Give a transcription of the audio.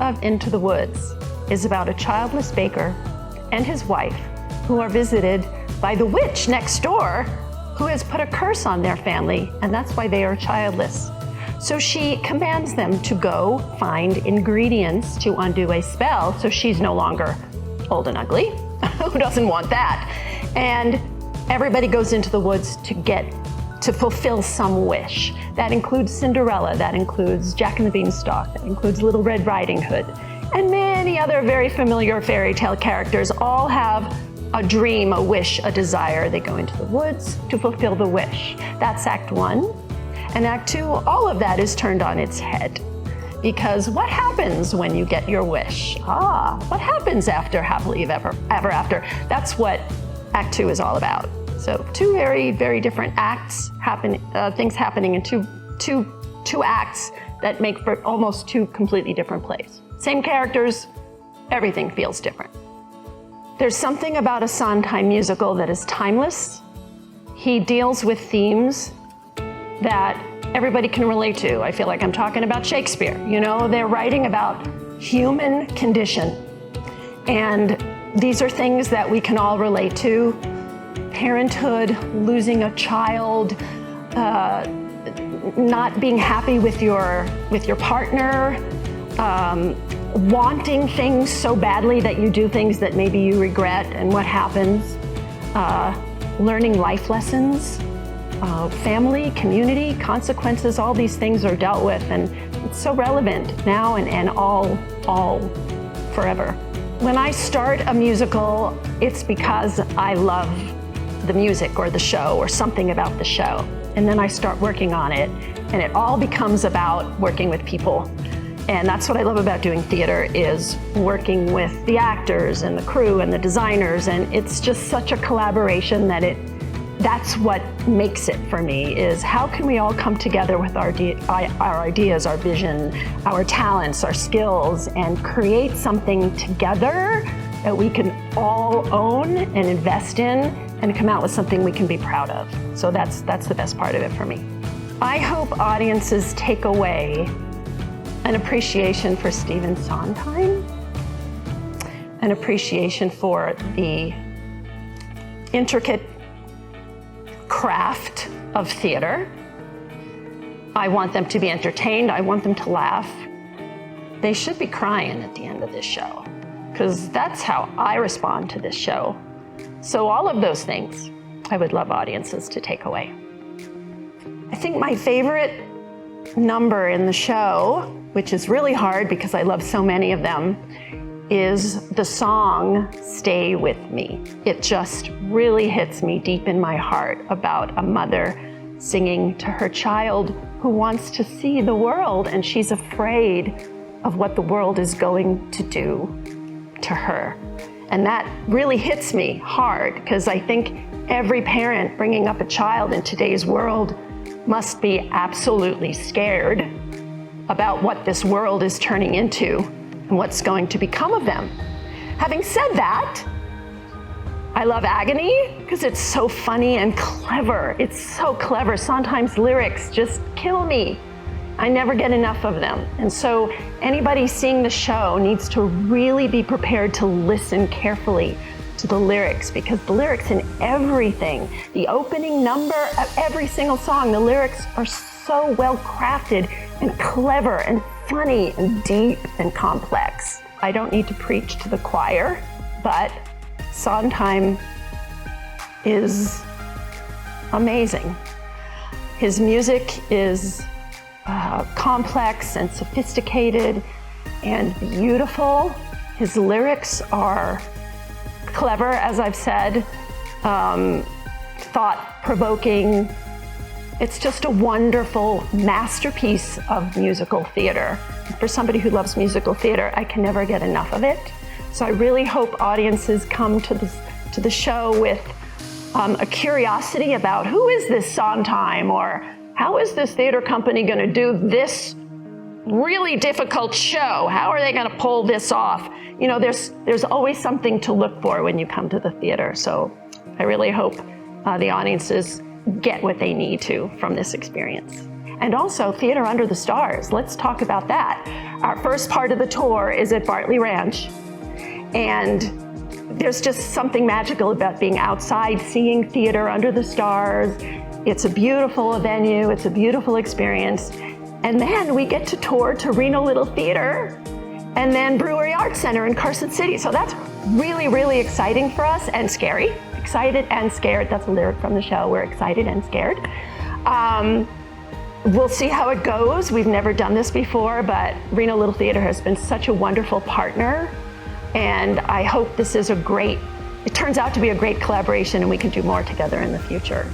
of Into the Woods is about a childless baker and his wife who are visited by the witch next door who has put a curse on their family, and that's why they are childless. So she commands them to go find ingredients to undo a spell so she's no longer old and ugly. Who doesn't want that? And everybody goes into the woods to fulfill some wish. That includes Cinderella, that includes Jack and the Beanstalk, that includes Little Red Riding Hood, and many other very familiar fairy tale characters all have a dream, a wish, a desire. They go into the woods to fulfill the wish. That's Act 1. And Act 2, all of that is turned on its head. Because what happens when you get your wish? What happens after happily ever after? That's what Act 2 is all about. So two very, very different things happening in two acts that make for almost two completely different plays. Same characters, everything feels different. There's something about a Sondheim musical that is timeless. He deals with themes that everybody can relate to. I feel like I'm talking about Shakespeare. You know, they're writing about human condition. And these are things that we can all relate to. Parenthood, losing a child, not being happy with your partner, wanting things so badly that you do things that maybe you regret, and what happens, learning life lessons, family, community, consequences, all these things are dealt with, and it's so relevant now and all forever. When I start a musical, it's because I love the music or the show or something about the show. And then I start working on it, and it all becomes about working with people. And that's what I love about doing theater, is working with the actors and the crew and the designers. And it's just such a collaboration that's what makes it for me, is how can we all come together with our ideas, our vision, our talents, our skills, and create something together that we can all own and invest in and come out with something we can be proud of. So that's the best part of it for me. I hope audiences take away an appreciation for Stephen Sondheim, an appreciation for the intricate craft of theater. I want them to be entertained. I want them to laugh. They should be crying at the end of this show, because that's how I respond to this show. So all of those things I would love audiences to take away. I think my favorite number in the show, which is really hard because I love so many of them, is the song Stay With Me. It just really hits me deep in my heart about a mother singing to her child who wants to see the world, and she's afraid of what the world is going to do to her. And that really hits me hard, because I think every parent bringing up a child in today's world must be absolutely scared about what this world is turning into and what's going to become of them. Having said that, I love Agony because it's so funny and clever. It's so clever. Sondheim's lyrics just kill me. I never get enough of them. And so anybody seeing the show needs to really be prepared to listen carefully to the lyrics, because the lyrics in everything, the opening number of every single song, the lyrics are so well crafted and clever and funny and deep and complex. I don't need to preach to the choir, but Sondheim is amazing. His music is complex and sophisticated and beautiful. His lyrics are clever, as I've said, thought-provoking. It's just a wonderful masterpiece of musical theater. For somebody who loves musical theater, I can never get enough of it. So I really hope audiences come to the show with a curiosity about who is this Sondheim, or how is this theater company going to do this really difficult show? How are they going to pull this off? You know, there's always something to look for when you come to the theater. So I really hope the audiences get what they need to from this experience. And also Theater Under the Stars. Let's talk about that. Our first part of the tour is at Bartley Ranch. And there's just something magical about being outside, seeing theater under the stars. It's a beautiful venue, it's a beautiful experience. And then we get to tour to Reno Little Theater and then Brewery Arts Center in Carson City. So that's really, really exciting for us and scary. Excited and scared, that's a lyric from the show. We're excited and scared. We'll see how it goes. We've never done this before, but Reno Little Theater has been such a wonderful partner. And I hope this is it turns out to be a great collaboration and we can do more together in the future.